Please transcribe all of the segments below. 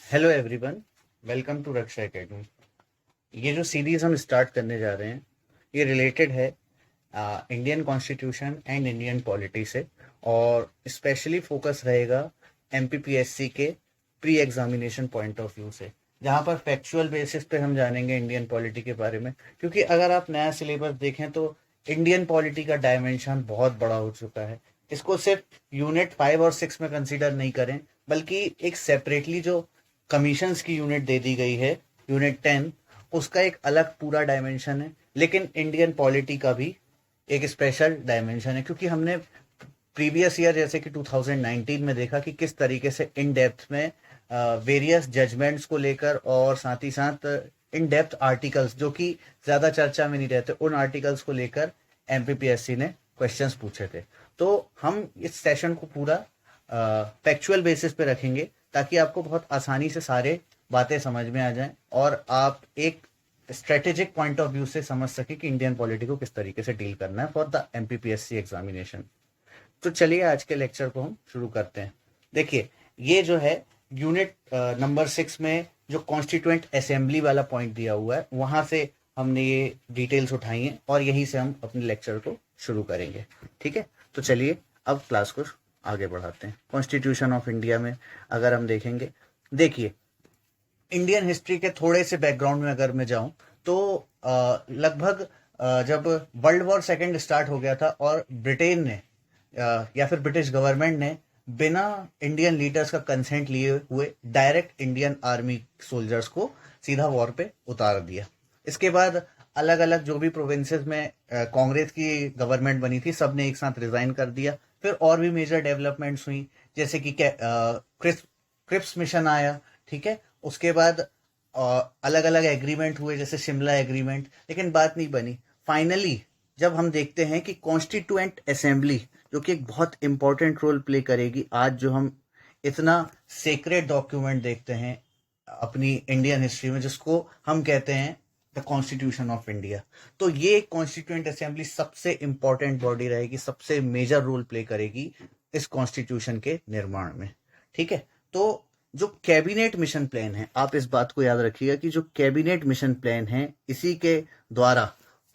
Hello everyone, welcome to Raksha academy. ये जो series हम स्टार्ट करने जा रहे हैं ये रिलेटेड है Indian constitution and Indian polity से, और स्पेशली फोकस रहेगा एमपीपीएससी के pre examination point of view से, जहाँ पर फैक्चुअल बेसिस पे हम जानेंगे इंडियन पॉलिटी के बारे में। क्योंकि अगर आप नया सिलेबस देखें तो इंडियन पॉलिटी का डायमेंशन बहुत बड़ा हो चुका है। इसको सिर्फ यूनिट 5 और 6 में कंसीडर नहीं करें, बल्कि एक सेपरेटली जो कमीशंस की यूनिट दे दी गई है, यूनिट 10, उसका एक अलग पूरा डायमेंशन है। लेकिन इंडियन पॉलिटी का भी एक स्पेशल डायमेंशन है, क्योंकि हमने प्रीवियस ईयर जैसे कि 2019 में देखा कि किस तरीके से इन डेप्थ में वेरियस जजमेंट्स को लेकर और साथ ही साथ इन डेप्थ आर्टिकल्स जो कि ज़्यादा चर्चा में नहीं रहते, उन आर्टिकल्स को लेकर एमपीपीएससी ने क्वेश्चंस पूछे थे। तो हम इस सेशन को पूरा फैक्चुअल बेसिस पे रखेंगे, ताकि आपको बहुत आसानी से सारे बातें समझ में आ जाएं और आप एक स्ट्रेटेजिक पॉइंट ऑफ व्यू से समझ सके कि इंडियन पॉलिटी को किस तरीके से डील करना है फॉर द एमपीपीएससी एग्जामिनेशन। तो चलिए आज के लेक्चर को हम शुरू करते हैं। देखिए, ये जो है यूनिट नंबर 6 में जो कॉन्स्टिट्यूएंट असेंबली वाला पॉइंट दिया हुआ है, वहां से हमने ये डिटेल्स उठाई हैं और यहीं से हम अपने लेक्चर को शुरू करेंगे। ठीक है, तो चलिए अब क्लास को आगे बढ़ाते हैं। कॉन्स्टिट्यूशन ऑफ इंडिया में अगर हम देखेंगे, देखिए इंडियन हिस्ट्री के थोड़े से बैकग्राउंड में अगर मैं जाऊं तो लगभग जब वर्ल्ड वॉर 2 स्टार्ट हो गया था और ब्रिटेन ने या फिर ब्रिटिश गवर्नमेंट ने बिना इंडियन लीडर्स का कंसेंट लिए हुए डायरेक्ट इंडियन आर्मी सोल्जर्स को सीधा वॉर पे उतार दिया। इसके बाद अलग अलग जो भी प्रोविंसेस में कांग्रेस की गवर्नमेंट बनी थी, सब ने एक साथ रिजाइन कर दिया। फिर और भी मेजर डेवलपमेंट्स हुई, जैसे कि क्रिप्स मिशन आया। ठीक है, उसके बाद अलग अलग एग्रीमेंट हुए, जैसे शिमला एग्रीमेंट, लेकिन बात नहीं बनी। फाइनली जब हम देखते हैं कि कॉन्स्टिट्यूएंट असेंबली, जो कि एक बहुत इंपॉर्टेंट रोल प्ले करेगी, आज जो हम इतना सेक्रेट डॉक्यूमेंट देखते हैं अपनी इंडियन हिस्ट्री में, जिसको हम कहते हैं द कॉन्स्टिट्यूशन ऑफ इंडिया, तो ये कॉन्स्टिट्यूएंट असेंबली सबसे इंपॉर्टेंट बॉडी रहेगी, सबसे मेजर रोल प्ले करेगी इस कॉन्स्टिट्यूशन के निर्माण में। ठीक है, तो जो कैबिनेट मिशन प्लान है, आप इस बात को याद रखिएगा कि जो कैबिनेट मिशन प्लान है, इसी के द्वारा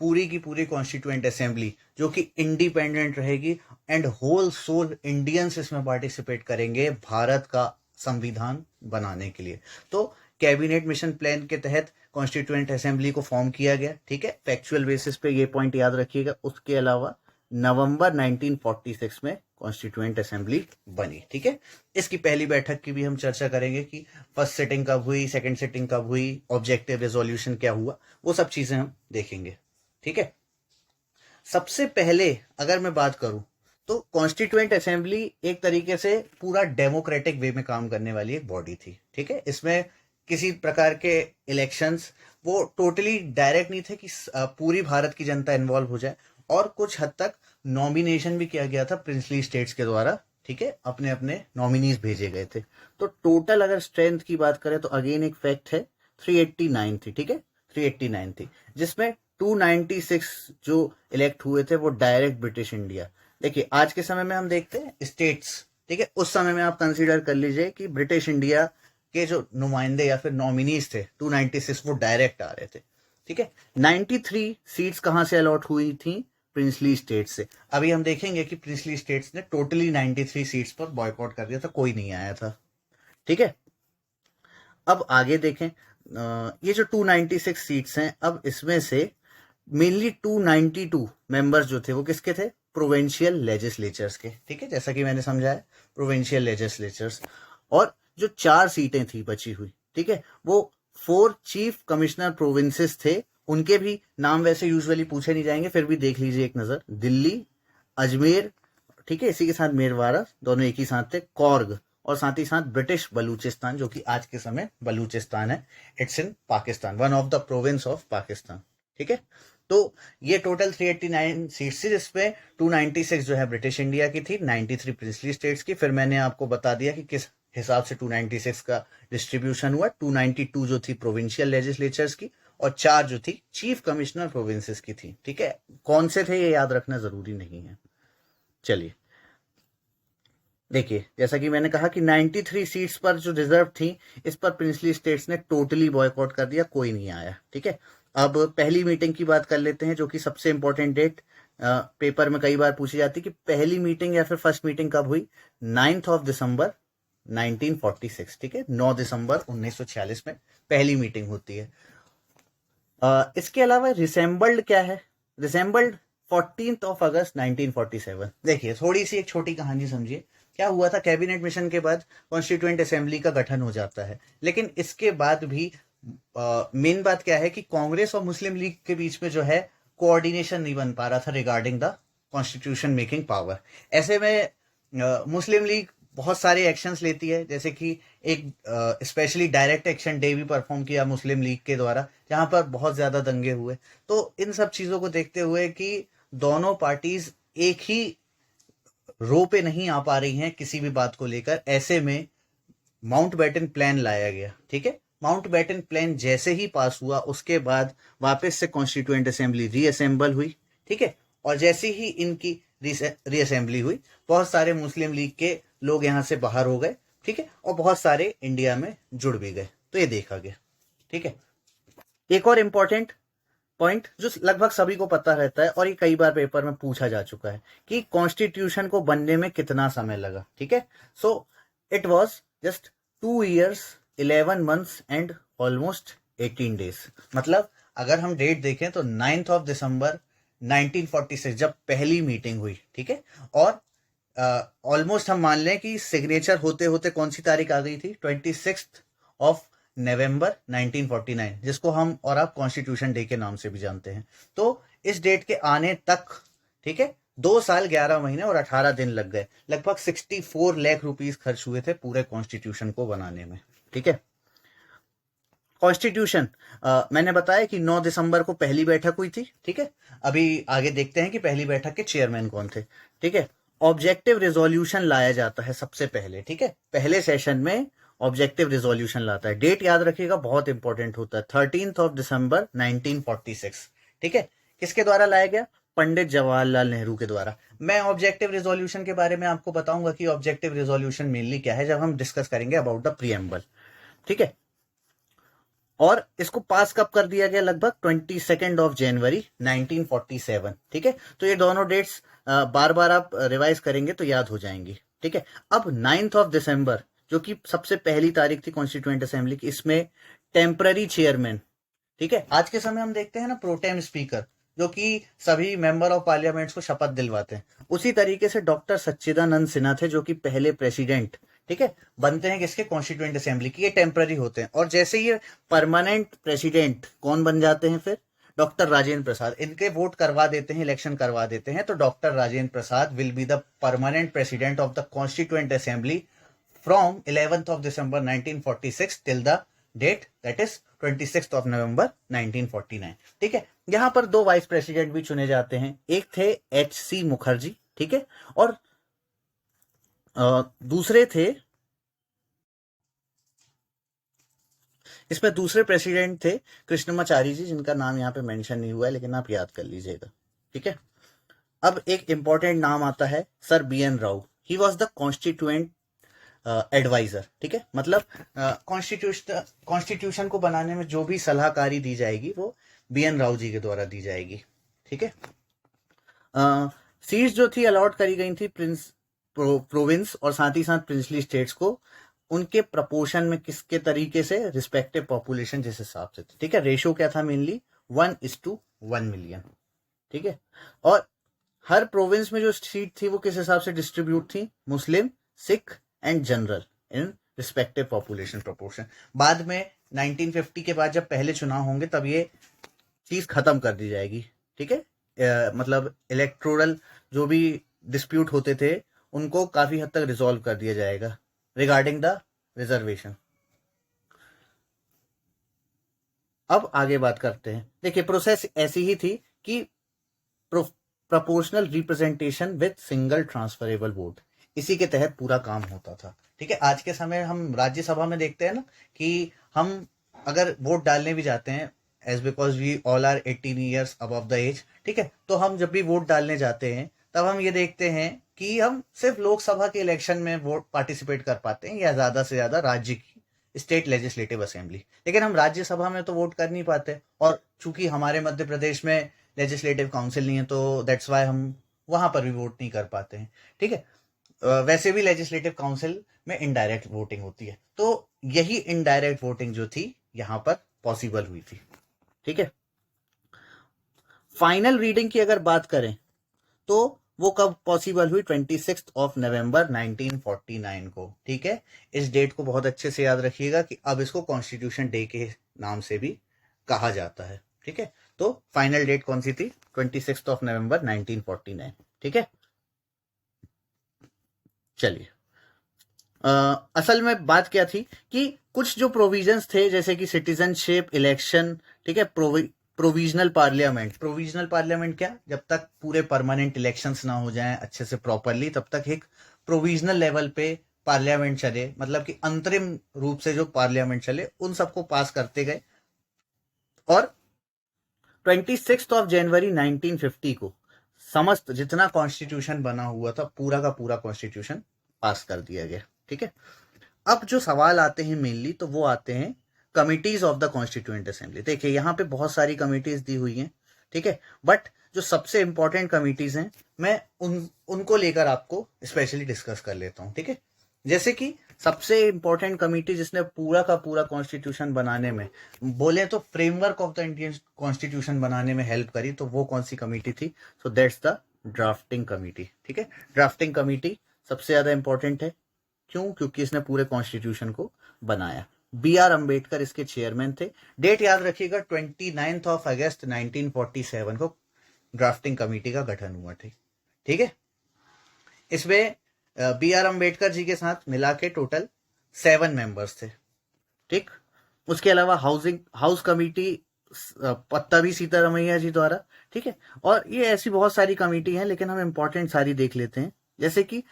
पूरी की पूरी कॉन्स्टिट्यूएंट असेंबली जो कि इंडिपेंडेंट रहेगी एंड होल सोल इंडियंस इसमें पार्टिसिपेट करेंगे भारत का संविधान बनाने के लिए। तो कैबिनेट मिशन प्लान के तहत कॉन्स्टिट्यूएंट असेंबली को फॉर्म किया गया। ठीक है, फैक्चुअल बेसिस पे ये पॉइंट याद रखिएगा। उसके अलावा नवंबर 1946 में कॉन्स्टिट्यूएंट असेंबली बनी। ठीक है, इसकी पहली बैठक की भी हम चर्चा करेंगे कि फर्स्ट सिटिंग कब हुई, सेकंड सिटिंग कब हुई, ऑब्जेक्टिव रेजोल्यूशन क्या हुआ, वो सब चीजें हम देखेंगे। ठीक है, सबसे पहले अगर मैं बात करूं तो कॉन्स्टिट्यूएंट असेंबली एक तरीके से पूरा डेमोक्रेटिक वे में काम करने वाली एक बॉडी थी। ठीक है, इसमें किसी प्रकार के इलेक्शंस वो टोटली डायरेक्ट नहीं थे कि पूरी भारत की जनता इन्वॉल्व हो जाए, और कुछ हद तक नॉमिनेशन भी किया गया था प्रिंसली स्टेट्स के द्वारा। ठीक है, अपने अपने नॉमिनीज भेजे गए थे। तो टोटल अगर स्ट्रेंथ की बात करें तो अगेन एक फैक्ट है, 389 थी। ठीक है, 389 थी, जिसमें 296 जो इलेक्ट हुए थे वो डायरेक्ट ब्रिटिश इंडिया। देखिए आज के समय में हम देखते हैं स्टेट्स। ठीक है, उस समय में आप कंसीडर कर लीजिए कि ब्रिटिश इंडिया के जो नुमाइंदे या फिर नॉमिनीज थे 296, वो डायरेक्ट आ रहे थे। ठीक है, 93 सीट्स कहां से अलॉट हुई थी? प्रिंसली स्टेट्स से। अभी हम देखेंगे कि प्रिंसली स्टेट्स ने टोटली 93 सीट्स पर बॉयकॉट कर दिया था, कोई नहीं आया था। ठीक है, अब आगे देखें, ये जो 296 सीट्स हैं, अब इसमें से मेनली 292 मेंबर्स जो थे वो किसके थे? प्रोविंशियल लेजिस्लेचर्स के। ठीक है, जैसा कि मैंने समझाया, प्रोविंशियल लेजिस्लेचर्स। और जो 4 सीटें थी बची हुई, ठीक है, वो 4 चीफ कमिश्नर प्रोविंसेस थे। उनके भी नाम वैसे यूजुअली पूछे नहीं जाएंगे, फिर भी देख लीजिए एक नजर। दिल्ली, अजमेर, ठीक है, इसी के साथ मेरवाड़ा, दोनों एक ही साथ थे, कौर्ग, और साथ ही साथ ब्रिटिश बलूचिस्तान, जो कि आज के समय बलूचिस्तान है। It's in Pakistan, one of the province of Pakistan. ठीक है, तो ये टोटल 389 सीट्स थी, जिसमें 296 जो है ब्रिटिश इंडिया की थी, 93 प्रिंसली स्टेट्स की। फिर मैंने आपको बता दिया कि किस हिसाब से 296 का डिस्ट्रीब्यूशन हुआ। 292 जो थी प्रोविंशियल लेजिस्लेचर्स की, और 4 जो थी चीफ कमिश्नर प्रोविंसेस की थी। ठीक है, कौन से थे ये याद रखना जरूरी नहीं है। चलिए देखिए जैसा कि मैंने कहा कि 93 सीट्स पर जो रिजर्व थी, इस पर प्रिंसली स्टेट्स ने टोटली बॉयकॉट कर दिया, कोई नहीं आया। ठीक है, अब पहली मीटिंग की बात कर लेते हैं, जो कि सबसे इंपॉर्टेंट डेट पेपर में कई बार पूछी जाती है कि पहली मीटिंग या फिर फर्स्ट मीटिंग कब हुई। 9 दिसंबर 1946। ठीक है, 9 दिसंबर 1946 में पहली मीटिंग होती है। इसके अलावा रिसेंबल्ड क्या है? रिसेंबल्ड 14 अगस्त 1947। देखिए थोड़ी सी एक छोटी कहानी समझिए। क्या हुआ था, कैबिनेट मिशन के बाद कॉन्स्टिट्यूएंट असेंबली का गठन हो जाता है, लेकिन इसके बाद भी मेन बात क्या है कि कांग्रेस और मुस्लिम लीग के बीच में जो है कोऑर्डिनेशन नहीं बन पा रहा था regarding the constitution making power. ऐसे में मुस्लिम लीग बहुत सारे एक्शंस लेती है, जैसे कि एक स्पेशली डायरेक्ट एक्शन डे भी परफॉर्म किया मुस्लिम लीग के द्वारा, जहां पर बहुत ज्यादा दंगे हुए। तो इन सब चीजों को देखते हुए कि दोनों पार्टीज एक ही रो पे नहीं आ पा रही हैं किसी भी बात को लेकर, ऐसे में माउंट बैटन प्लान लाया गया। ठीक है, माउंट बैटन प्लान जैसे ही पास हुआ, उसके बाद वापस से कॉन्स्टिट्यूएंट असेंबली रीअसेंबल हुई। ठीक है, और जैसे ही इनकी रीअसेंबली हुई, बहुत सारे मुस्लिम लीग के लोग यहां से बाहर हो गए। ठीक है, और बहुत सारे इंडिया में जुड़ भी गए, तो ये देखा गया। ठीक है, एक और इंपॉर्टेंट पॉइंट जो लगभग सभी को पता रहता है और ये कई बार पेपर में पूछा जा चुका है कि कॉन्स्टिट्यूशन को बनने में कितना समय लगा। ठीक है, so it was just 2 years 11 months and almost 18 days। मतलब अगर हम डेट देखें तो 9 दिसंबर 1946 जब पहली मीटिंग हुई। ठीक है, और ऑलमोस्ट हम मान लें कि सिग्नेचर होते होते कौन सी तारीख आ गई थी, 26 नवंबर 1949, जिसको हम और आप कॉन्स्टिट्यूशन डे के नाम से भी जानते हैं। तो इस डेट के आने तक, ठीक है, 2 साल 11 महीने और 18 दिन लग गए। लगभग 64 लाख रुपीज खर्च हुए थे पूरे कॉन्स्टिट्यूशन को बनाने में। ठीक है, कॉन्स्टिट्यूशन मैंने बताया कि 9 दिसंबर को पहली बैठक हुई थी। ठीक है, अभी आगे देखते हैं कि पहली बैठक के चेयरमैन कौन थे। ठीक है, ऑब्जेक्टिव रेजोल्यूशन लाया जाता है सबसे पहले। ठीक है, पहले सेशन में ऑब्जेक्टिव रेजोल्यूशन लाता है। डेट याद रखिएगा, बहुत इंपॉर्टेंट होता है, 13 दिसंबर 1946। ठीक है, किसके द्वारा लाया गया? पंडित जवाहरलाल नेहरू के द्वारा। मैं ऑब्जेक्टिव रेजोल्यूशन के बारे में आपको बताऊंगा कि ऑब्जेक्टिव रेजोल्यूशन मेनली क्या है, जब हम डिस्कस करेंगे अबाउट द प्रीएम्बल। ठीक है, और इसको पास कब कर दिया गया? लगभग 22 जनवरी 1947। ठीक है, तो ये दोनों डेट्स बार बार आप रिवाइज करेंगे तो याद हो जाएंगी। ठीक है, अब 9 दिसंबर जो कि सबसे पहली तारीख थी कॉन्स्टिट्यूएंट असेंबली की, इसमें टेम्पररी चेयरमैन। ठीक है, आज के समय हम देखते हैं ना प्रोटेम स्पीकर, जो कि सभी मेंबर ऑफ पार्लियामेंट्स को शपथ दिलवाते हैं, उसी तरीके से डॉक्टर सच्चिदानंद सिन्हा थे, जो कि पहले प्रेसिडेंट, ठीक है, बनते हैं किसके? कॉन्स्टिट्यूएंट असेंबली की। ये टेम्पररी होते हैं, और जैसे ये परमानेंट प्रेसिडेंट कौन बन जाते हैं फिर? डॉक्टर राजेंद्र प्रसाद। इनके वोट करवा देते हैं, इलेक्शन करवा देते हैं, तो doctor Rajendra Prasad will be the permanent president of the constituent assembly from 11th of December 1946 till the date that is 26th of November 1949। ठीक है, यहां पर 2 वाइस प्रेसिडेंट भी चुने जाते हैं। एक थे H.C. मुखर्जी, ठीक है, और दूसरे थे, इसमें दूसरे प्रेसिडेंट थे कृष्णमाचारी जी, जिनका नाम यहाँ पे मेंशन नहीं हुआ है, लेकिन आप याद कर लीजिएगा। ठीक है, अब एक इंपॉर्टेंट नाम आता है sir B.N. Rao. He was the constituent adviser. ठीक है, मतलब कॉन्स्टिट्यूशन को बनाने में जो भी सलाहकारी दी जाएगी वो B.N. राव जी के द्वारा दी जाएगी। ठीक है, सीट्स जो थी अलॉट करी गई थी प्रोविंस और साथ ही साथ प्रिंसली स्टेट्स को, उनके प्रपोर्शन में किसके तरीके से? रिस्पेक्टिव पॉपुलेशन जिस हिसाब से थी। ठीक है, रेशो क्या था? Mainly 1:1 million. ठीक है, और हर प्रोविंस में जो सीट थी वो किस हिसाब से डिस्ट्रीब्यूट थी? Muslim, Sikh and general in respective population proportion. बाद में 1950 के बाद जब पहले चुनाव होंगे तब ये चीज खत्म कर दी जाएगी। ठीक है, मतलब इलेक्टोरल जो भी डिस्प्यूट होते थे उनको काफी हद तक रिजॉल्व कर दिया जाएगा रिगार्डिंग द रिजर्वेशन। अब आगे बात करते हैं। देखिए प्रोसेस ऐसी ही थी कि proportional representation with single transferable vote, इसी के तहत पूरा काम होता था। ठीक है, आज के समय हम राज्यसभा में देखते हैं ना कि हम अगर वोट डालने भी जाते हैं, as because we all are 18 years above the age, ठीक है, तो हम जब भी वोट डालने जाते हैं तब हम ये देखते हैं कि हम सिर्फ लोकसभा के इलेक्शन में वोट पार्टिसिपेट कर पाते हैं या ज्यादा से ज्यादा राज्य की स्टेट लेजिस्लेटिव असेंबली, लेकिन हम राज्यसभा में तो वोट कर नहीं पाते। और चूंकि हमारे मध्य प्रदेश में लेजिस्लेटिव काउंसिल नहीं है तो दैट्स वाई हम वहां पर भी वोट नहीं कर पाते हैं। ठीक है, वैसे भी लेजिस्लेटिव काउंसिल में इनडायरेक्ट वोटिंग होती है, तो यही इनडायरेक्ट वोटिंग जो थी यहाँ पर पॉसिबल हुई थी। ठीक है, फाइनल रीडिंग की अगर बात करें तो वो कब पॉसिबल हुई, 26 नवंबर 1949 को। ठीक है, इस डेट को बहुत अच्छे से याद रखिएगा कि अब इसको कॉन्स्टिट्यूशन डे के नाम से भी कहा जाता है। ठीक है, तो फाइनल डेट कौन सी थी, 26 नवंबर 1949। ठीक है, चलिए असल में बात क्या थी कि कुछ जो प्रोविजंस थे जैसे कि सिटीजनशिप, इलेक्शन, ठीक है, प्रोविजनल पार्लियामेंट। प्रोविजनल पार्लियामेंट क्या, जब तक पूरे परमानेंट इलेक्शंस ना हो जाएं अच्छे से प्रॉपरली तब तक एक प्रोविजनल लेवल पे पार्लियामेंट चले, मतलब कि अंतरिम रूप से जो पार्लियामेंट चले उन सबको पास करते गए। और 26 जनवरी 1950 को समस्त जितना कॉन्स्टिट्यूशन बना हुआ था पूरा का पूरा कॉन्स्टिट्यूशन पास कर दिया गया। ठीक है, अब जो सवाल आते हैं मेनली तो वो आते हैं committees of the constituent assembly. देखिए यहाँ पे बहुत सारी कमिटीज दी हुई हैं। ठीक है, बट जो सबसे इंपॉर्टेंट कमिटीज हैं मैं उनको लेकर आपको स्पेशली डिस्कस कर लेता हूँ। ठीक है, जैसे कि सबसे इंपॉर्टेंट कमिटी जिसने पूरा का पूरा कॉन्स्टिट्यूशन बनाने में, बोले तो framework of the Indian constitution बनाने में हेल्प करी, तो वो कौन सी कमिटी थी, so that's the drafting committee. ठीक है, ड्राफ्टिंग कमिटी सबसे ज्यादा इंपॉर्टेंट है। क्यों, क्योंकि इसने पूरे कॉन्स्टिट्यूशन को बनाया। B.R. अम्बेडकर इसके चेयरमैन थे। डेट याद रखिएगा 29 अगस्त 1947 को ड्राफ्टिंग कमेटी का गठन हुआ थी। ठीक है, इसमें B.R. अम्बेडकर जी के साथ मिला के टोटल 7 मेंबर्स थे। ठीक, उसके अलावा हाउस कमेटी पत्ताभी सीतारमैया जी द्वारा। ठीक है, और ये ऐसी बहुत सारी कमेटी हैं लेकिन हम इंपॉर्टेंट सारी देख लेते हैं। जैसे कि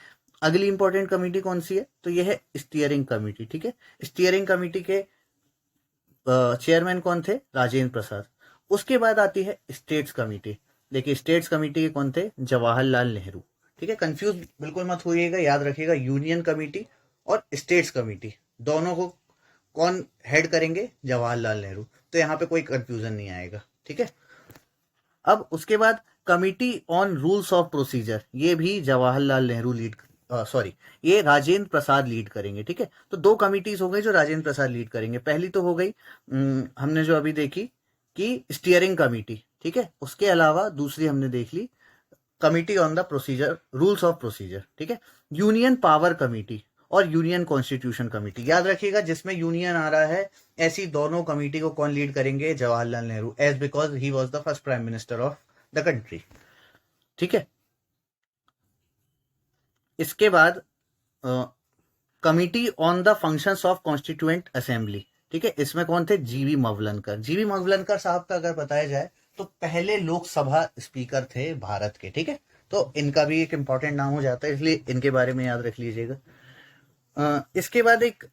अगली इंपॉर्टेंट कमेटी कौन सी है, तो ये है स्टीयरिंग कमेटी। ठीक है, स्टीयरिंग कमेटी के चेयरमैन कौन थे, राजेंद्र प्रसाद। उसके बाद आती है स्टेट्स कमेटी। देखिए स्टेट्स कमेटी के कौन थे, जवाहरलाल नेहरू। ठीक है, कंफ्यूज बिल्कुल मत होइएगा, याद रखिएगा यूनियन कमेटी और स्टेट्स कमेटी दोनों को कौन हेड करेंगे, जवाहरलाल नेहरू। तो यहाँ पे कोई कंफ्यूजन नहीं आएगा। ठीक है, अब उसके बाद committee on rules of procedure, ये भी जवाहरलाल नेहरू लीड सॉरी ये राजेंद्र प्रसाद लीड करेंगे। ठीक है, तो 2 कमिटीज हो गई जो राजेंद्र प्रसाद लीड करेंगे। पहली तो हो गई हमने जो अभी देखी कि स्टीयरिंग कमिटी। ठीक है, उसके अलावा दूसरी हमने देख ली committee on the procedure, rules of procedure. ठीक है, यूनियन पावर कमिटी और यूनियन कॉन्स्टिट्यूशन कमिटी। याद रखिएगा जिसमें यूनियन आ रहा है ऐसी दोनों कमिटी को कौन लीड करेंगे, Jawaharlal Nehru, as because he was the first prime minister of the country. ठीक है, इसके बाद committee on the functions of constituent assembly. ठीक है, इसमें कौन थे, जीवी मवलनकर। जीवी मवलनकर साहब का अगर बताया जाए तो पहले लोकसभा स्पीकर थे भारत के। ठीक है, तो इनका भी एक इंपॉर्टेंट नाम हो जाता है, इसलिए इनके बारे में याद रख लीजिएगा। इसके बाद एक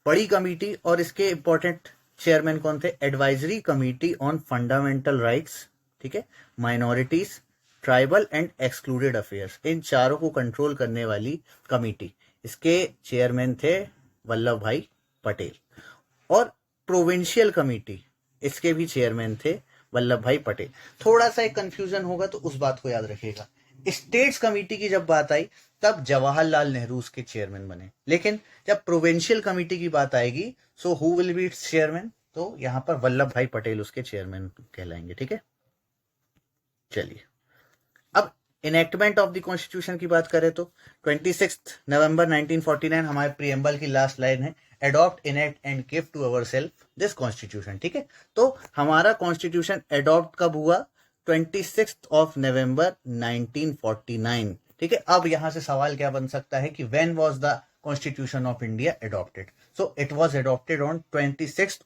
बड़ी कमिटी और इसके इंपॉर्टेंट चेयरमैन कौन थे, advisory committee on fundamental rights. ठीक है, minorities, tribal and excluded affairs, इन चारों को कंट्रोल करने वाली कमिटी। इसके चेयरमैन थे वल्लभ भाई पटेल। और प्रोविंशियल कमेटी, इसके भी चेयरमैन थे वल्लभ भाई पटेल। थोड़ा सा एक कंफ्यूजन होगा तो उस बात को याद रखिएगा। स्टेट्स कमेटी की जब बात आई तब जवाहरलाल नेहरू उसके चेयरमैन बने, लेकिन जब प्रोविंशियल कमेटी की बात आएगी so who will be it's chairman, तो यहां पर वल्लभ भाई पटेल उसके चेयरमैन कहलाएंगे। ठीक है, चलिए अब इनेक्टमेंट ऑफ द कॉन्स्टिट्यूशन की बात करें तो 26 नवंबर 1949 हमारे प्रीएम्बल की लास्ट लाइन है, adopt, enact and give to our self this constitution. ठीक है, तो हमारा कॉन्स्टिट्यूशन अडॉप्ट कब हुआ, 26 नवंबर 1949। ठीक है, अब यहां से सवाल क्या बन सकता है कि when was the constitution of India adopted, so it was adopted on 26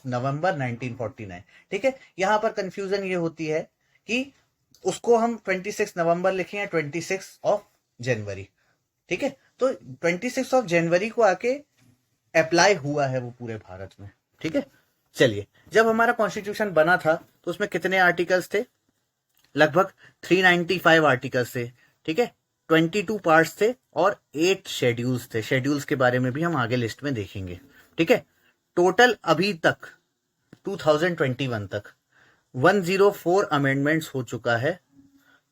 नवंबर 1949। ठीक है, यहां पर कंफ्यूजन ये होती है कि उसको हम 26 नवंबर लिखें या 26 जनवरी। ठीक है, तो 26 जनवरी को आके अप्लाई हुआ है वो पूरे भारत में। ठीक है, चलिए जब हमारा कॉन्स्टिट्यूशन बना था तो उसमें कितने आर्टिकल्स थे, लगभग 395 आर्टिकल्स थे, ठीक है, 22 पार्ट्स थे और 8 शेड्यूल्स थे। शेड्यूल्स के बारे में भी हम आगे लिस्ट में देखेंगे, ठीक है। टोटल अभी तक 2021 तक 104 अमेंडमेंट्स हो चुका है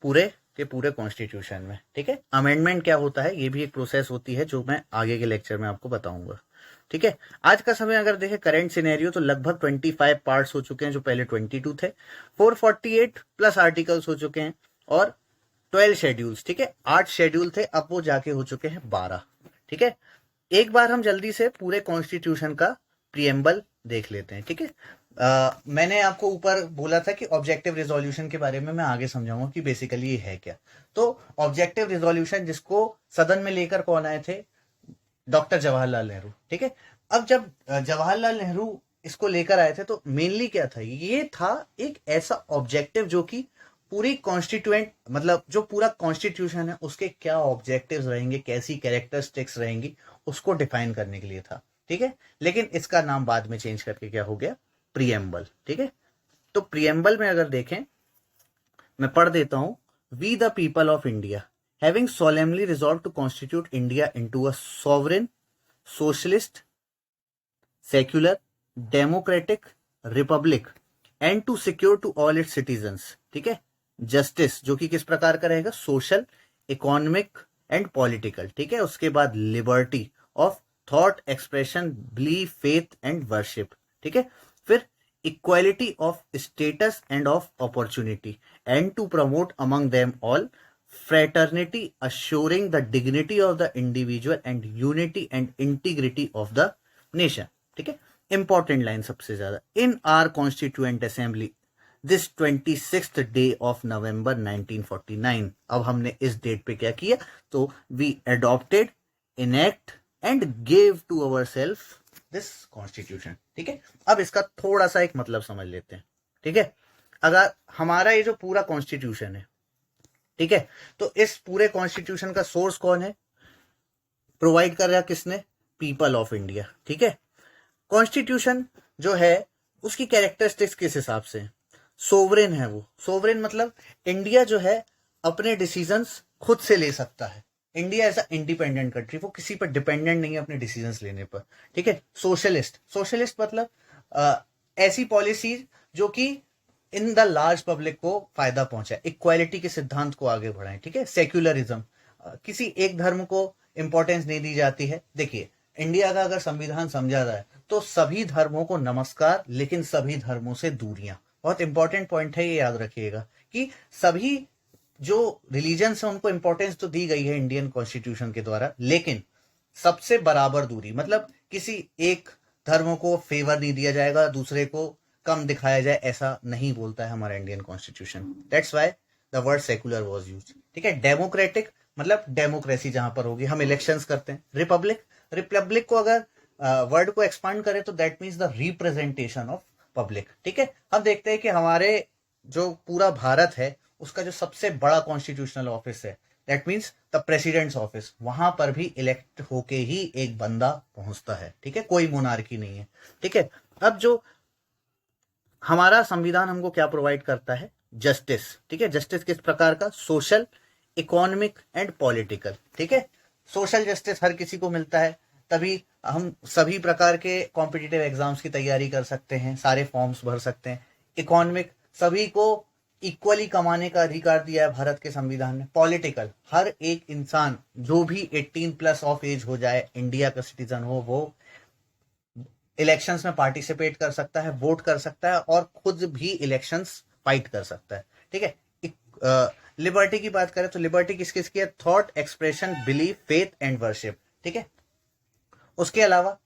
पूरे के पूरे कॉन्स्टिट्यूशन में, ठीक है। अमेंडमेंट क्या होता है ये भी एक प्रोसेस होती है जो मैं आगे के लेक्चर में आपको बताऊंगा, ठीक है। आज का समय अगर देखें करंट सिनेरियो तो लगभग 25 पार्ट्स हो चुके हैं जो पहले 22 थे, 448 प्लस आर्टिकल्स हो चुके हैं और 12 शेड्यूल्स, ठीक है। 8 शेड्यूल थे, अब वो जाके हो चुके हैं 12, ठीक है। एक बार हम जल्दी से पूरे कॉन्स्टिट्यूशन का प्रिएम्बल देख लेते हैं, ठीक है। मैंने आपको ऊपर बोला था कि ऑब्जेक्टिव रिजोल्यूशन के बारे में मैं आगे समझाऊंगा कि बेसिकली ये है क्या। तो ऑब्जेक्टिव रिजोल्यूशन जिसको सदन में लेकर कौन आए थे, डॉक्टर जवाहरलाल नेहरू, ठीक है। अब जब जवाहरलाल नेहरू इसको लेकर आए थे तो मेनली क्या था, ये था एक ऐसा ऑब्जेक्टिव जो कि पूरी कॉन्स्टिट्यूएंट मतलब जो पूरा कॉन्स्टिट्यूशन है उसके क्या ऑब्जेक्टिव्स रहेंगे, कैसी कैरेक्टरिस्टिक्स रहेंगी, उसको डिफाइन करने के लिए था, ठीक है। लेकिन इसका नाम बाद में चेंज करके क्या हो गया, प्रिएम्बल, ठीक है। तो प्रिएम्बल में अगर देखें, मैं पढ़ देता हूं, we the people of India having solemnly resolved to constitute India into a sovereign, socialist, secular, democratic republic and to secure to all its citizens, ठीक है, जस्टिस जो कि किस प्रकार का रहेगा, सोशल, इकोनॉमिक एंड पॉलिटिकल, ठीक है। उसके बाद liberty of thought expression, belief, faith and worship, ठीक है। फिर equality of status and of opportunity and to promote among them all fraternity assuring the dignity of the individual and unity and integrity of the nation, ठीक है। Important line सबसे ज्यादा, in our constituent assembly this 26th day of November 1949। अब हमने इस date पे क्या किया, तो we adopted, enact and gave to our self this constitution, ठीक है। अब इसका थोड़ा सा एक मतलब समझ लेते हैं, ठीक है। अगर हमारा ये जो पूरा कॉन्स्टिट्यूशन है, ठीक है, तो इस पूरे कॉन्स्टिट्यूशन का सोर्स कौन है, प्रोवाइड कर रहा है किसने, पीपल ऑफ इंडिया, ठीक है। कॉन्स्टिट्यूशन जो है उसकी कैरेक्टरिस्टिक्स किस हिसाब से, सोवरेन है वो, सोवरेन मतलब इंडिया जो है अपने डिसीजंस खुद से ले सकता है। India as a independent country, वो किसी पर डिपेंडेंट नहीं है अपने डिसीजंस लेने पर, ठीक है। सोशलिस्ट, सोशलिस्ट मतलब ऐसी पॉलिसी जो कि इन द लार्ज पब्लिक को फायदा पहुंचाए, इक्वालिटी के सिद्धांत को आगे बढ़ाएं, ठीक है। सेक्युलरिज्म, किसी एक धर्म को इंपॉर्टेंस नहीं दी जाती है। देखिए इंडिया का अगर संविधान समझा जाए तो सभी धर्मों को नमस्कार लेकिन सभी धर्मों से दूरियां, बहुत इंपॉर्टेंट पॉइंट है ये, याद रखिएगा कि सभी जो रिलीजन्स है उनको इंपॉर्टेंस तो दी गई है इंडियन कॉन्स्टिट्यूशन के द्वारा, लेकिन सबसे बराबर दूरी, मतलब किसी एक धर्म को फेवर नहीं दिया जाएगा, दूसरे को कम दिखाया जाए, ऐसा नहीं बोलता है हमारा Indian constitution. That's why the word secular was used, ठीक है। डेमोक्रेटिक मतलब डेमोक्रेसी जहां पर होगी, हम इलेक्शंस करते हैं। रिपब्लिक, रिपब्लिक को अगर वर्ड को एक्सपांड करें तो that means the representation of public, ठीक है। हम देखते हैं कि हमारे जो पूरा भारत है उसका जो सबसे बड़ा कॉन्स्टिट्यूशनल ऑफिस है, that means the president's office, वहां पर भी इलेक्ट होके ही एक बंदा पहुंचता है, ठीक है, कोई मोनार्की नहीं है, ठीक है। अब जो हमारा संविधान हमको क्या प्रोवाइड करता है, जस्टिस, ठीक है। जस्टिस किस प्रकार का, सोशल, इकोनॉमिक एंड पॉलिटिकल, ठीक है। सोशल जस्टिस हर किसी को मिलता है, तभी हम सभी प्रकार के कॉम्पिटिटिव एग्जाम्स की तैयारी कर सकते हैं, सारे फॉर्म्स भर सकते हैं। इकोनॉमिक, सभी को इक्वली कमाने का अधिकार दिया है भारत के संविधान ने। पॉलिटिकल, हर एक इंसान जो भी 18 प्लस ऑफ एज हो जाए, इंडिया का सिटीजन हो, वो इलेक्शंस में पार्टिसिपेट कर सकता है, वोट कर सकता है और खुद भी इलेक्शंस फाइट कर सकता है, ठीक है। लिबर्टी की बात करें तो लिबर्टी किस किस की है, thought expression, belief, faith and worship, ठीक है। उसके अलावा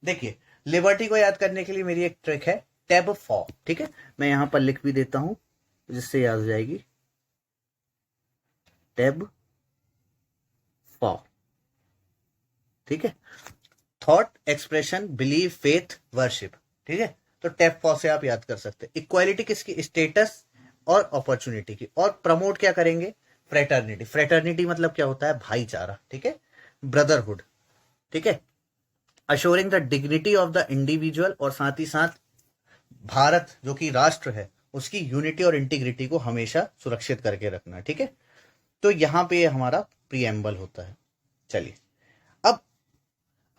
देखिए लिबर्टी को याद करने के लिए मेरी एक ट्रिक है, टैब फॉर, ठीक है। मैं यहां पर लिख भी देता हूं जिससे याद हो जाएगी, टैब फॉर, ठीक है। Thought expression, believe, faith, worship, ठीक है। तो टैप फॉर से आप याद कर सकते हैं। इक्वालिटी किसकी, स्टेटस और अपॉर्चुनिटी की। और प्रमोट क्या करेंगे, फ्रेटर्निटी, फ्रेटर्निटी मतलब क्या होता है, भाईचारा, ठीक है, ब्रदरहुड, ठीक है। Assuring the dignity of the individual, और साथ ही साथ भारत जो कि राष्ट्र है उसकी यूनिटी और इंटीग्रिटी को हमेशा सुरक्षित करके रखना। ठीक है, तो यहाँ पे ये हमारा प्रीएम्बल होता है। चलिए, अब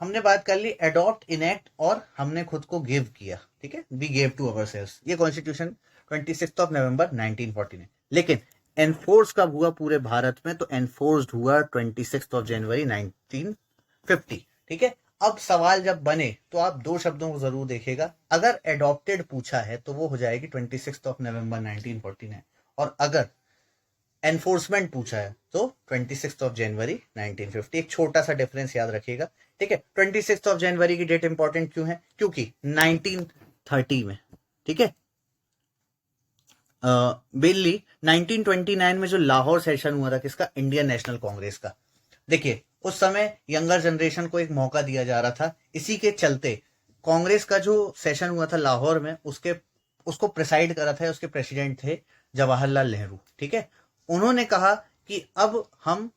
हमने बात कर ली अडॉप्ट, इनेक्ट और हमने खुद को गिव किया। ठीक है, वी गेव टू अवरसेल्व्स। ये कॉन्स्टिट्यूशन 26 नवंबर 1914 है, लेकिन एनफोर्स कब हुआ पूरे भारत में? तो एनफोर्स्ड हुआ 26 जनवरी 1950। ठीक है, अब सवाल जब बने तो आप दो शब्दों को जरूर देखेगा। अगर एडॉप्टेड पूछा है तो वो हो जाएगी 26 नवंबर 1949, और अगर एनफोर्समेंट पूछा है तो 26 जनवरी 1950। एक छोटा सा डिफरेंस याद रखिएगा। ठीक है, 26 जनवरी की डेट इंपॉर्टेंट क्यों है? क्योंकि 1930 में, ठीक है, बेनली 1929 में जो लाहौर सेशन हुआ था किसका? इंडियन नेशनल कांग्रेस का। देखिए, उस समय यंगर जनरेशन को एक मौका दिया जा रहा था। इसी के चलते कांग्रेस का जो सेशन हुआ था लाहौर में, उसको प्रेसाइड करा था, उसके प्रेसिडेंट थे जवाहरलाल नेहरू। ठीक है, उन्होंने कहा कि अब हम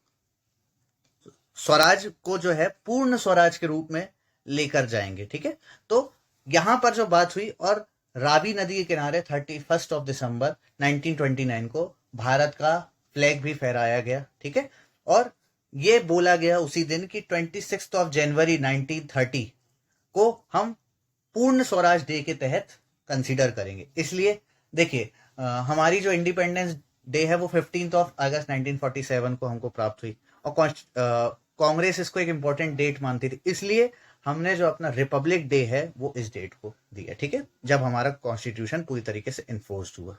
स्वराज को जो है पूर्ण स्वराज के रूप में लेकर जाएंगे। ठीक है, तो यहां पर जो बात हुई, और रावी नदी के किनारे 31 दिसंबर 1929 को भारत का फ्लैग भी फहराया गया। ठीक है, और ये बोला गया उसी दिन कि 26 जनवरी 1930 को हम पूर्ण स्वराज डे के तहत कंसीडर करेंगे। इसलिए देखिए, हमारी जो इंडिपेंडेंस डे है वो 15 अगस्त 1947 को हमको प्राप्त हुई, और कांग्रेस इसको एक इंपॉर्टेंट डेट मानती थी। इसलिए हमने जो अपना रिपब्लिक डे है वो इस डेट को दिया। ठीक है, जब हमारा कॉन्स्टिट्यूशन पूरी तरीके से इन्फोर्स्ड हुआ।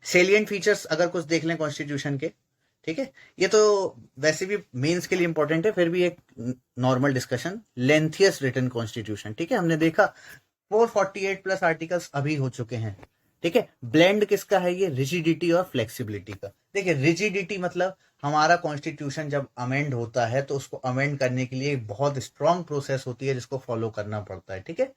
सेलिएंट फीचर्स अगर कुछ देख लें कॉन्स्टिट्यूशन के, ठीक है, ये तो वैसे भी मेंस के लिए इंपॉर्टेंट है, फिर भी एक normal discussion. Lengthiest written constitution. ठीक है, हमने देखा 448 प्लस आर्टिकल्स अभी हो चुके हैं। ठीक है, ब्लेंड किसका है? ये रिजिडिटी और फ्लेक्सिबिलिटी का। देखिए, रिजिडिटी मतलब हमारा कॉन्स्टिट्यूशन जब अमेंड होता है तो उसको अमेंड करने के लिए एक बहुत स्ट्रांग प्रोसेस होती है जिसको फॉलो करना पड़ता है। ठीक है,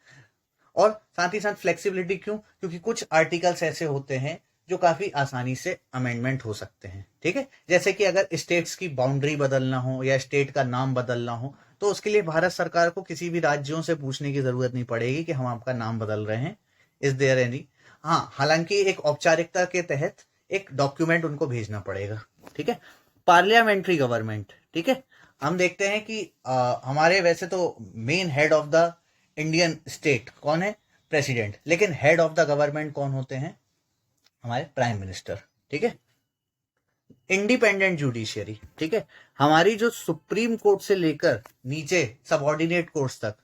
और साथ ही साथ फ्लेक्सिबिलिटी क्यों? क्योंकि कुछ आर्टिकल्स ऐसे होते हैं जो काफी आसानी से अमेंडमेंट हो सकते हैं। ठीक है, जैसे कि अगर स्टेट्स की बाउंड्री बदलना हो या स्टेट का नाम बदलना हो, तो उसके लिए भारत सरकार को किसी भी राज्यों से पूछने की जरूरत नहीं पड़ेगी कि हम आपका नाम बदल रहे हैं, इज देयर एनी। हाँ, हालांकि एक औपचारिकता के तहत एक डॉक्यूमेंट उनको भेजना पड़ेगा। ठीक है, पार्लियामेंट्री गवर्नमेंट। ठीक है, हम देखते हैं कि हमारे वैसे तो main head of the Indian state कौन है? प्रेसिडेंट। लेकिन हेड ऑफ द गवर्नमेंट कौन होते हैं? हमारे प्राइम मिनिस्टर। ठीक है, इंडिपेंडेंट जुडिशियरी। ठीक है, हमारी जो सुप्रीम कोर्ट से लेकर नीचे सबऑर्डिनेट कोर्ट्स तक,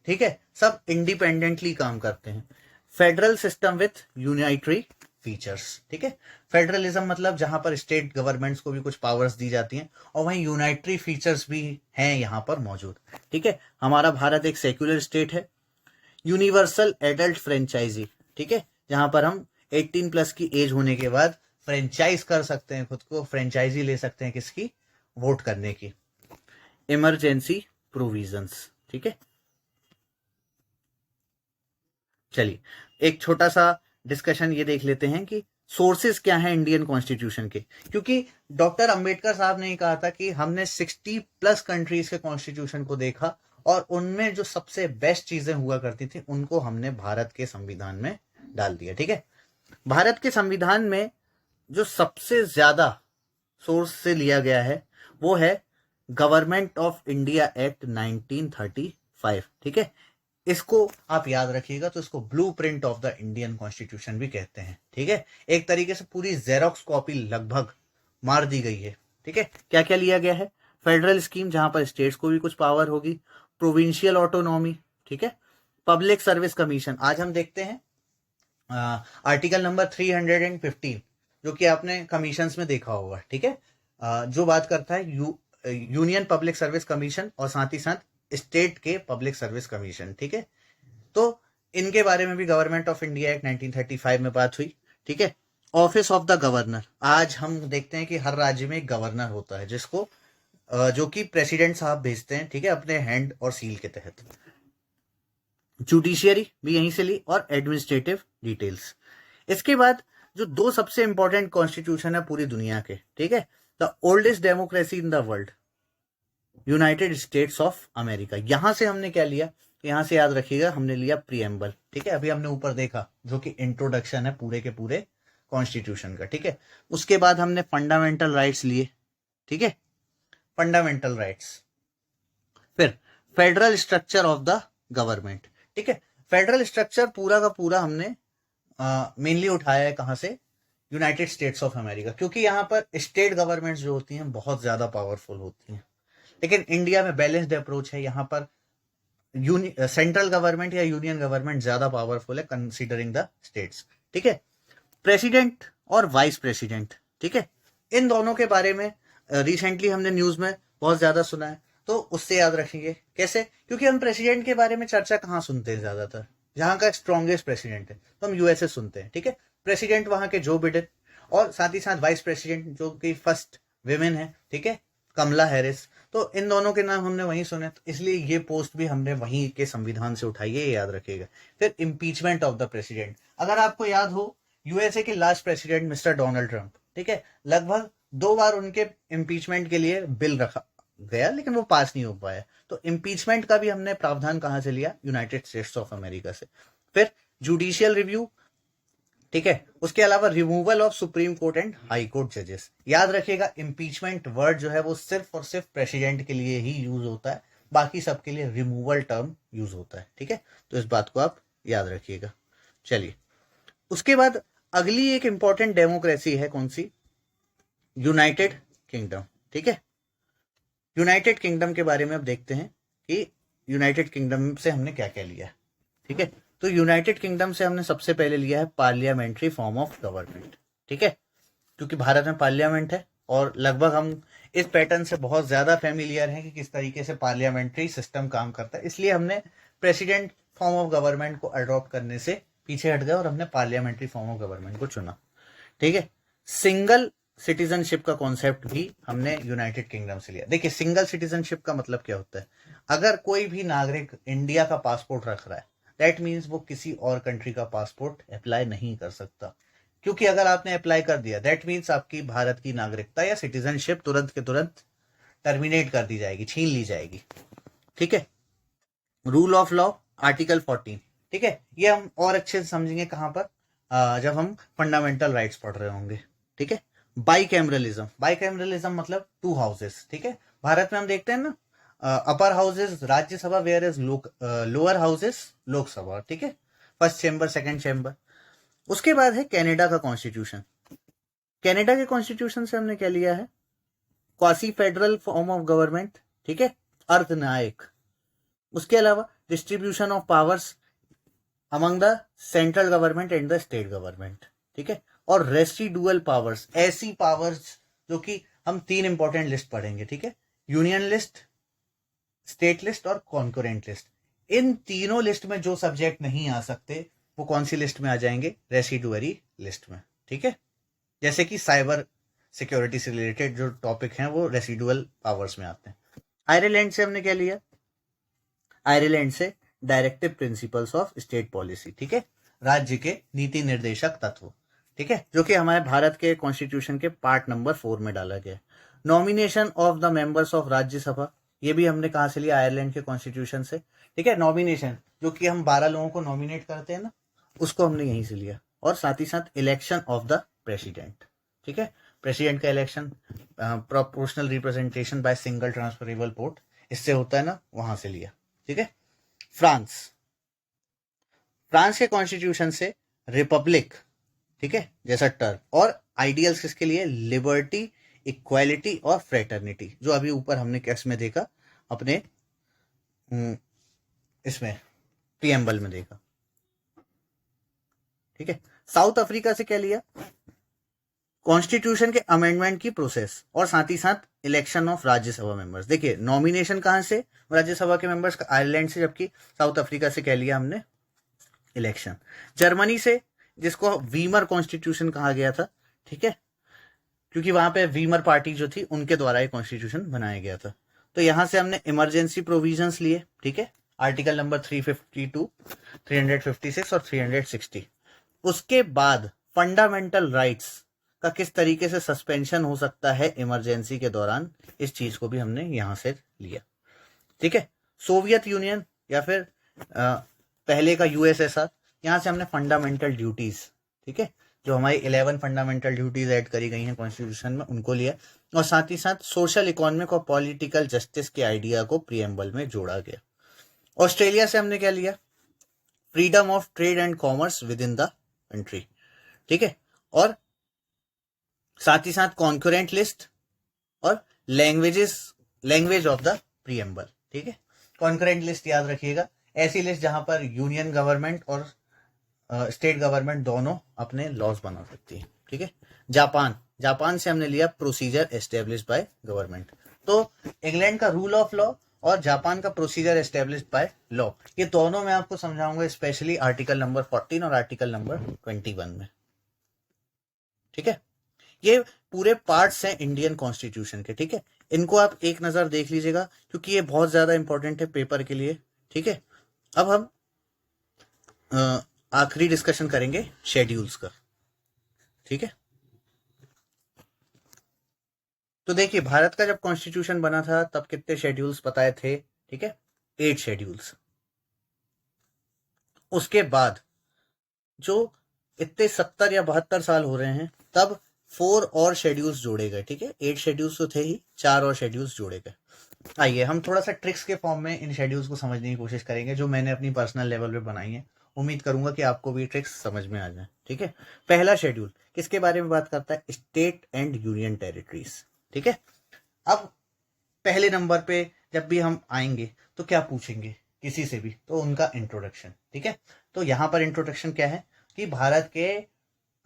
ठीक है, सब इंडिपेंडेंटली काम करते हैं। Federal system with unitary features. ठीक है, फेडरलिज्म मतलब जहां पर स्टेट गवर्नमेंट्स को भी कुछ पावर्स दी जाती हैं, और वहीं यूनाइटरी फीचर्स भी हैं यहां पर मौजूद। ठीक है, हमारा भारत एक सेक्युलर स्टेट है। Universal adult franchise. ठीक है, जहां पर हम 18 प्लस की एज होने के बाद फ्रेंचाइज कर सकते हैं, खुद को फ्रेंचाइजी ले सकते हैं किसकी? वोट करने की। Emergency provisions. ठीक है, चलिए एक छोटा सा डिस्कशन ये देख लेते हैं कि सोर्सेस क्या हैं इंडियन कॉन्स्टिट्यूशन के। क्योंकि डॉक्टर अंबेडकर साहब ने कहा था कि हमने 60 प्लस कंट्रीज के कॉन्स्टिट्यूशन को देखा, और उनमें जो सबसे बेस्ट चीजें हुआ करती थी उनको हमने भारत के संविधान में डाल दिया। ठीक है, भारत के संविधान में जो सबसे ज्यादा सोर्स से लिया गया है वो है गवर्नमेंट ऑफ इंडिया एक्ट 1935। ठीक है, इसको आप याद रखिएगा, तो इसको blueprint of the Indian constitution भी कहते हैं। ठीक है, एक तरीके से पूरी जेरोक्स कॉपी लगभग मार दी गई है। ठीक है, क्या क्या लिया गया है? फेडरल स्कीम जहां पर स्टेट्स को भी कुछ पावर होगी, प्रोविंशियल ऑटोनॉमी। ठीक है, पब्लिक सर्विस कमीशन। आज हम देखते हैं आर्टिकल नंबर 315, जो कि आपने कमीशंस में देखा होगा। ठीक है, जो बात करता है यूनियन पब्लिक सर्विस कमीशन और साथ ही साथ स्टेट के पब्लिक सर्विस कमीशन। ठीक है, तो इनके बारे में भी गवर्नमेंट ऑफ इंडिया एक्ट 1935 में बात हुई। ठीक है, ऑफिस ऑफ द गवर्नर। आज हम देखते हैं कि हर राज्य में एक गवर्नर होता है जिसको जो कि प्रेसिडेंट साहब भेजते हैं। ठीक है, अपने हैंड और सील के तहत। जुडिशियरी भी यहीं से ली, और एडमिनिस्ट्रेटिव डिटेल्स। इसके बाद जो दो सबसे इंपॉर्टेंट कॉन्स्टिट्यूशन है पूरी दुनिया के, ठीक है, the oldest democracy in the world, United states of America. यहां से हमने क्या लिया? तो यहाँ से याद रखिएगा हमने लिया प्रीएम्बल, ठीक है। अभी हमने ऊपर देखा जो कि इंट्रोडक्शन है पूरे के पूरे कॉन्स्टिट्यूशन का, ठीक है। उसके बाद हमने फंडामेंटल राइट्स लिए, ठीक है, फंडामेंटल राइट्स। फिर federal structure of the government, ठीक है। फेडरल स्ट्रक्चर पूरा का पूरा हमने मेनली उठाया है कहाँ से, यूनाइटेड स्टेट्स ऑफ अमेरिका, क्योंकि यहाँ पर स्टेट गवर्नमेंट्स जो होती हैं बहुत ज्यादा पावरफुल होती हैं। लेकिन इंडिया में बैलेंस्ड अप्रोच है, यहाँ पर सेंट्रल गवर्नमेंट या यूनियन गवर्नमेंट ज्यादा पावरफुल है कंसीडरिंग द स्टेट्स, ठीक है। प्रेसिडेंट और वाइस प्रेसिडेंट, ठीक है, इन दोनों के बारे में रिसेंटली हमने न्यूज में बहुत ज्यादा सुना है, तो उससे याद रखेंगे। कैसे? क्योंकि हम प्रेसिडेंट के बारे में चर्चा कहाँ सुनते हैं ज्यादातर, जहां का स्ट्रॉन्गेस्ट प्रेसिडेंट है तो हम यूएसए सुनते हैं, ठीक है। प्रेसिडेंट वहां के जो बिडेन, और साथ ही साथ वाइस प्रेसिडेंट जो कि फर्स्ट विमेन है, ठीक है, कमला हैरिस। तो इन दोनों के नाम हमने वहीं सुने, तो इसलिए ये पोस्ट भी हमने वहीं के संविधान से उठाई है, ये याद रखिएगा। फिर इम्पीचमेंट ऑफ द प्रेसिडेंट, अगर आपको याद हो यूएसए के last president mister Donald Trump, ठीक है, लगभग 2 बार उनके इम्पीचमेंट के लिए बिल रखा गया लेकिन वो पास नहीं हो पाया। तो इम्पीचमेंट का भी हमने प्रावधान कहां से लिया, यूनाइटेड स्टेट्स ऑफ अमेरिका से। फिर जुडिशियल रिव्यू, ठीक है, उसके अलावा removal of supreme court and high court जजेस। याद रखिएगा इम्पीचमेंट वर्ड जो है वो सिर्फ और सिर्फ प्रेसिडेंट के लिए ही यूज होता है, बाकी सबके लिए रिमूवल टर्म यूज होता है, ठीक है। तो इस बात को आप याद रखिएगा। चलिए, उसके बाद अगली एक इंपॉर्टेंट डेमोक्रेसी है, कौन सी, यूनाइटेड किंगडम, ठीक है। यूनाइटेड किंगडम के बारे में अब देखते हैं कि यूनाइटेड किंगडम से हमने क्या क्या लिया है, ठीक है। तो यूनाइटेड किंगडम से हमने सबसे पहले लिया है पार्लियामेंट्री फॉर्म ऑफ गवर्नमेंट, ठीक है, क्योंकि भारत में पार्लियामेंट है और लगभग हम इस पैटर्न से बहुत ज्यादा फेमिलियर हैं कि किस तरीके से पार्लियामेंट्री सिस्टम काम करता है, इसलिए हमने प्रेसिडेंट फॉर्म ऑफ गवर्नमेंट को अडॉप्ट करने से पीछे हट गए और हमने पार्लियामेंट्री फॉर्म ऑफ गवर्नमेंट को चुना, ठीक है। सिंगल सिटीजनशिप का कॉन्सेप्ट भी हमने यूनाइटेड किंगडम से लिया। देखिए, सिंगल सिटीजनशिप का मतलब क्या होता है, अगर कोई भी नागरिक इंडिया का पासपोर्ट रख रहा है, दैट मीन्स वो किसी और कंट्री का पासपोर्ट अप्लाई नहीं कर सकता, क्योंकि अगर आपने अप्लाई कर दिया दैट मीन्स आपकी भारत की नागरिकता या सिटीजनशिप तुरंत के तुरंत टर्मिनेट कर दी जाएगी, छीन ली जाएगी, ठीक है। रूल ऑफ लॉ, आर्टिकल 14, ठीक है, ये हम और अच्छे से समझेंगे कहां पर, जब हम फंडामेंटल राइट्स पढ़ रहे होंगे, ठीक है। बाइकैमरलिज्म, बाइकैमरलिज्म मतलब 2 हाउसेस, ठीक है। भारत में हम देखते हैं ना, upper houses Rajya Sabha, where is lower houses Lok Sabha, ठीक है, फर्स्ट चेंबर सेकंड चेंबर। उसके बाद है कनाडा का कॉन्स्टिट्यूशन। कनाडा के कॉन्स्टिट्यूशन से हमने क्या लिया है, quasi federal form of government, ठीक है, अर्धन्यायिक। उसके अलावा distribution of powers among the central government and the state government, ठीक है, और रेसिडुअल पावर्स, ऐसी पावर्स जो कि हम 3 इंपॉर्टेंट लिस्ट पढ़ेंगे, ठीक है, यूनियन लिस्ट, स्टेट लिस्ट और कॉन्करेंट लिस्ट। इन तीनों लिस्ट में जो सब्जेक्ट नहीं आ सकते वो कौन सी लिस्ट में आ जाएंगे, रेसिडुअरी लिस्ट में, ठीक है। जैसे कि साइबर सिक्योरिटी से रिलेटेड जो टॉपिक हैं वो रेसिडुअल पावर्स में आते हैं। आयरलैंड से हमने क्या लिया, आयरलैंड से directive principles of state policy, ठीक है, राज्य के नीति निर्देशक तत्व, ठीक है, जो कि हमारे भारत के कॉन्स्टिट्यूशन के पार्ट नंबर 4 में डाला गया है। Nomination of the members of Rajya Sabha, ये भी हमने कहां से लिया, आयरलैंड के कॉन्स्टिट्यूशन से, ठीक है। नॉमिनेशन जो कि हम 12 लोगों को नॉमिनेट करते हैं ना, उसको हमने यहीं से लिया। और साथ ही साथ इलेक्शन ऑफ द प्रेसिडेंट, ठीक है, प्रेसिडेंट का election proportional representation by single transferable vote, इससे होता है ना, वहां से लिया, ठीक है। फ्रांस, फ्रांस के कॉन्स्टिट्यूशन से रिपब्लिक, ठीक है, जैसा टर्म, और आइडियल्स किसके लिए, लिबर्टी, इक्वालिटी और फ्रेटर्निटी, जो अभी ऊपर हमने कैस में देखा, अपने इसमें प्रीएम्बल में देखा, ठीक है। साउथ अफ्रीका से क्या लिया, कॉन्स्टिट्यूशन के अमेंडमेंट की प्रोसेस और साथ ही साथ इलेक्शन ऑफ राज्यसभा मेंबर्स। देखिए, नॉमिनेशन कहां से, राज्यसभा के मेंबर्स का आयरलैंड से, जबकि साउथ अफ्रीका से क्या लिया हमने, इलेक्शन। जर्मनी से, जिसको वीमर कॉन्स्टिट्यूशन कहा गया था, ठीक है, क्योंकि वहां पे वीमर पार्टी जो थी उनके द्वारा ये कॉन्स्टिट्यूशन बनाया गया था। तो यहां से हमने इमरजेंसी प्रोविजंस लिए, ठीक है, आर्टिकल नंबर 352, 356 और 360। उसके बाद फंडामेंटल राइट्स का किस तरीके से सस्पेंशन हो सकता है इमरजेंसी के दौरान, इस चीज को भी हमने यहां से लिया, ठीक है। सोवियत यूनियन या फिर पहले का यूएसएसआर, यहाँ से हमने फंडामेंटल ड्यूटीज, ठीक है, जो हमारी 11 फंडामेंटल ड्यूटीज ऐड करी गई हैं कॉन्स्टिट्यूशन में, उनको लिया, और साथ ही साथ सोशल इकोनॉमिक और पॉलिटिकल जस्टिस के आइडिया को प्रीएम्बल में जोड़ा गया। ऑस्ट्रेलिया से हमने क्या लिया, freedom of trade and commerce with in the country, ठीक है, और साथ ही साथ कॉन्करेंट लिस्ट और लैंग्वेज ऑफ द प्रीएम्बल, ठीक है। कॉन्करेंट लिस्ट याद रखिएगा, ऐसी लिस्ट जहां पर यूनियन गवर्नमेंट और स्टेट गवर्नमेंट दोनों अपने लॉज बना सकती है, ठीक है। जापान से हमने लिया प्रोसीजर एस्टेब्लिश्ड बाय गवर्नमेंट। तो इंग्लैंड का रूल ऑफ लॉ और जापान का प्रोसीजर एस्टेब्लिश्ड बाय लॉ, ये दोनों मैं आपको समझाऊंगा, स्पेशली आर्टिकल नंबर 14 और आर्टिकल नंबर 21 में, ठीक है। ये पूरे पार्ट्स हैं इंडियन कॉन्स्टिट्यूशन के, ठीक है। इनको आप एक नजर देख लीजिएगा क्योंकि ये बहुत ज्यादा इंपॉर्टेंट है पेपर के लिए, ठीक है। अब हम आखिरी डिस्कशन करेंगे शेड्यूल्स का, ठीक है। तो देखिए, भारत का जब कॉन्स्टिट्यूशन बना था तब कितने शेड्यूल्स बताए थे, ठीक है, 8 शेड्यूल्स। उसके बाद जो इतने 70 या 72 साल हो रहे हैं तब 4 और शेड्यूल्स जोड़े गए, ठीक है। 8 शेड्यूल्स तो थे ही, 4 और शेड्यूल्स जोड़े गए। आइए हम थोड़ा सा ट्रिक्स के फॉर्म में इन शेड्यूल्स को समझने की कोशिश करेंगे जो मैंने अपनी पर्सनल लेवल पे बनाई है। उम्मीद करूंगा कि आपको भी ट्रिक्स समझ में आ जाए, ठीक है। पहला शेड्यूल किसके बारे में बात करता है, स्टेट एंड यूनियन टेरिटरीज, ठीक है। अब पहले नंबर पे जब भी हम आएंगे तो क्या पूछेंगे किसी से भी, तो उनका इंट्रोडक्शन, ठीक है। तो यहां पर इंट्रोडक्शन क्या है कि भारत के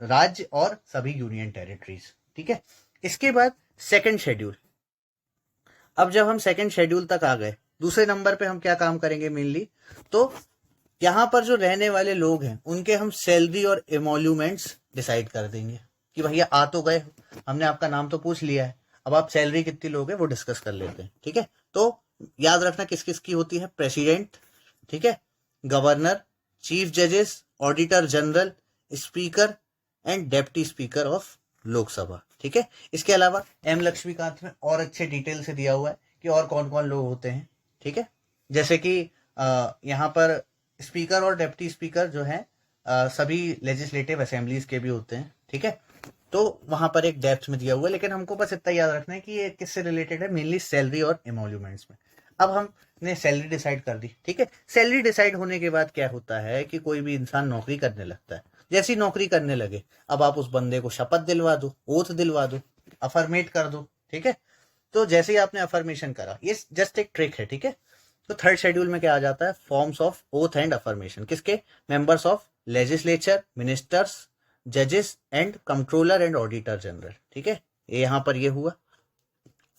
राज्य और सभी यूनियन टेरिटरीज, ठीक है। इसके बाद सेकंड शेड्यूल, अब जब हम सेकंड शेड्यूल तक आ गए, दूसरे नंबर पे हम क्या काम करेंगे मेनली, तो यहां पर जो रहने वाले लोग हैं उनके हम सैलरी और एमोल्यूमेंट्स डिसाइड कर देंगे कि भैया आ तो गए, हमने आपका नाम तो पूछ लिया है, अब आप सैलरी कितनी लोगे वो डिस्कस कर लेते हैं, ठीक है। तो याद रखना किस किस की होती है, प्रेसिडेंट, ठीक है, गवर्नर, चीफ जजेस, auditor general, speaker and deputy speaker of Lok Sabha, ठीक है। इसके अलावा एम लक्ष्मीकांत में और अच्छे डिटेल से दिया हुआ है कि और कौन कौन लोग होते हैं, ठीक है। जैसे कि यहाँ पर स्पीकर और डेप्टी स्पीकर जो है सभी लेजिस्लेटिव असेंबलीज के भी होते हैं, ठीक है। तो वहां पर एक डेप्थ में दिया हुआ है, लेकिन हमको बस इतना याद रखना है कि ये किससे रिलेटेड है, मेनली सैलरी और एमोल्यूमेंट्स में। अब हमने सैलरी डिसाइड कर दी, ठीक है। सैलरी डिसाइड होने के बाद क्या होता है कि कोई भी इंसान नौकरी करने लगता है, जैसी नौकरी करने लगे अब आप उस बंदे को शपथ दिलवा दो, ओथ दिलवा दो, अफर्मेट कर दो, ठीक है। तो जैसे ही आपने अफर्मेशन करा, ये जस्ट एक ट्रिक है, ठीक है। तो थर्ड शेड्यूल में क्या आ जाता है, forms of oath and affirmation, किसके, मेंबर्स ऑफ लेजिस्लेचर, मिनिस्टर्स, जजेस and controller and auditor general, ठीक है। ये यहां पर ये हुआ।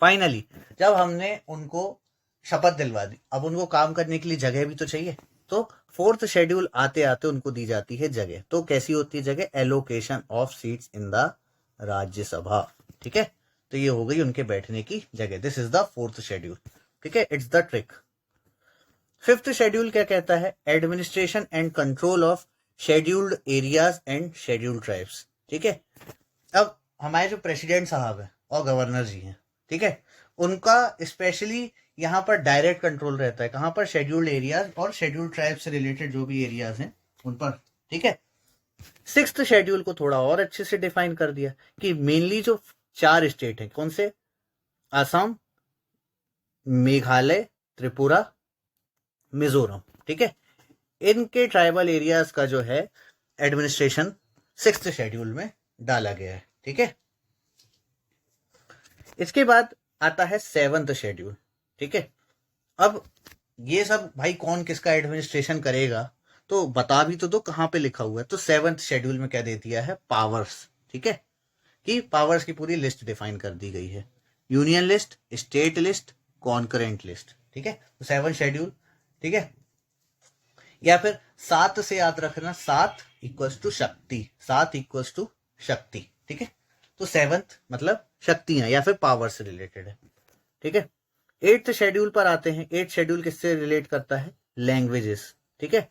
फाइनली जब हमने उनको शपथ दिलवा दी, अब उनको काम करने के लिए जगह भी तो चाहिए, तो फोर्थ शेड्यूल आते आते उनको दी जाती है जगह। तो कैसी होती है जगह, allocation of seats in the Rajya Sabha, ठीक है। तो ये हो गई उनके बैठने की जगह, this is the fourth schedule, ठीक है, it's the trick. Fifth schedule क्या कहता है, administration and control of scheduled areas and scheduled tribes, ठीक है। अब हमारे जो प्रेसिडेंट साहब है और गवर्नर जी हैं, ठीक है, उनका स्पेशली यहाँ पर डायरेक्ट कंट्रोल रहता है, कहाँ पर, शेड्यूल्ड एरियाज और शेड्यूल्ड ट्राइब से रिलेटेड जो भी एरियाज हैं उन पर, ठीक है। सिक्स्थ शेड्यूल को थोड़ा और अच्छे से डिफाइन कर दिया कि मेनली जो 4 स्टेट हैं, कौन से, असम, मेघालय, त्रिपुरा, मिजोरम, ठीक है, इनके ट्राइबल एरियाज का जो है एडमिनिस्ट्रेशन सिक्स्थ शेड्यूल में डाला गया है, ठीक है। इसके बाद आता है सेवंथ शेड्यूल, ठीक है। अब ये सब भाई कौन किसका एडमिनिस्ट्रेशन करेगा तो बता भी तो दो कहां पे लिखा हुआ है। तो सेवंथ शेड्यूल में क्या दे दिया है, पावर्स, ठीक है, कि पावर्स की पूरी लिस्ट डिफाइन कर दी गई है, union list, state list, concurrent list, ठीक है। तो सेवंथ शेड्यूल, ठीक है। या फिर 7 से याद रखना, 7 इक्वल्स टू शक्ति, 7 इक्वल्स टू शक्ति, ठीक है। तो सेवंथ मतलब शक्तियां या फिर पावर से रिलेटेड है, ठीक है। 8th शेड्यूल पर आते हैं। 8th शेड्यूल किससे रिलेट करता है, लैंग्वेजेस, ठीक है।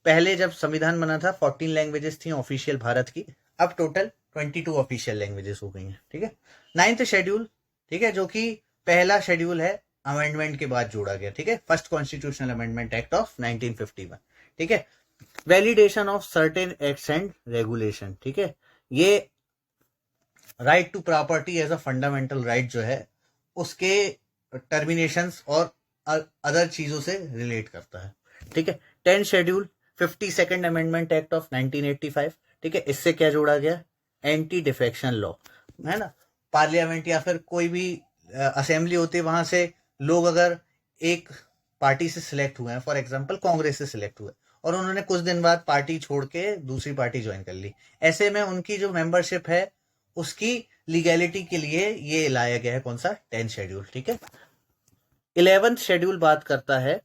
पहले जब संविधान बना था 14 लैंग्वेजेस थी ऑफिशियल भारत की, अब टोटल 22 ऑफिशियल लैंग्वेजेस हो गई हैं, ठीक है। 9th शेड्यूल, ठीक है, जो कि पहला शेड्यूल है अमेंडमेंट के बाद जोड़ा गया, ठीक है, first constitutional amendment act of 1951, ठीक है। Validation of certain acts and regulation, ठीक है, ये right to property as a fundamental right जो है उसके टर्मिनेशंस और अदर चीजों से रिलेट करता है, ठीक है। 10 schedule 52nd amendment act of 1985, ठीक है, इससे क्या जोड़ा गया, एंटी डिफेक्शन लॉ, है ना। पार्लियामेंट या फिर कोई भी असेंबली होती है, वहां से लोग अगर एक पार्टी से सिलेक्ट हुए हैं, फॉर एग्जांपल कांग्रेस से सिलेक्ट हुए और उन्होंने कुछ दिन बाद पार्टी छोड़ के दूसरी पार्टी ज्वाइन कर ली, ऐसे में उनकी जो मेंबरशिप है उसकी लीगैलिटी के लिए ये लाया गया है कौन सा, 10 शेड्यूल, ठीक है। 11th शेड्यूल बात करता है,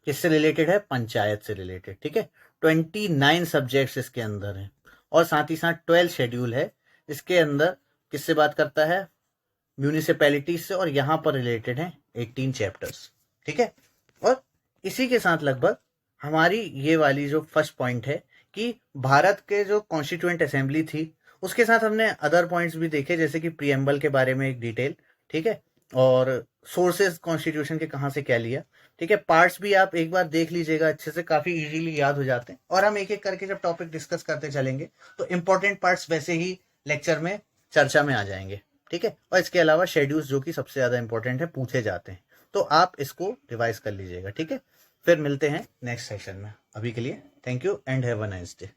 किससे रिलेटेड है, पंचायत से रिलेटेड, ठीक है। 29 सब्जेक्ट्स इसके अंदर हैं और साथ ही साथ 12 शेड्यूल है, इसके अंदर किससे बात करता है, म्यूनिसिपैलिटीज से, और यहां पर रिलेटेड है 18 चैप्टर्स, ठीक है। और इसी के साथ लगभग हमारी ये वाली जो फर्स्ट पॉइंट है कि भारत के जो कॉन्स्टिट्यूएंट असेंबली थी उसके साथ हमने अदर पॉइंट्स भी देखे, जैसे कि प्रीएम्बल के बारे में एक डिटेल, ठीक है, और सोर्सेज कॉन्स्टिट्यूशन के कहाँ से क्या लिया, ठीक है। पार्ट्स भी आप एक बार देख लीजिएगा अच्छे से, काफी इजीली याद हो जाते हैं, और हम एक एक करके जब टॉपिक डिस्कस करते चलेंगे तो इंपॉर्टेंट पार्ट्स वैसे ही लेक्चर में चर्चा में आ जाएंगे, ठीक है। और इसके अलावा शेड्यूल्स जो कि सबसे ज्यादा इंपॉर्टेंट है पूछे जाते हैं, तो आप इसको रिवाइज कर लीजिएगा, ठीक है। फिर मिलते हैं नेक्स्ट सेशन में, अभी के लिए thank you and have a nice day.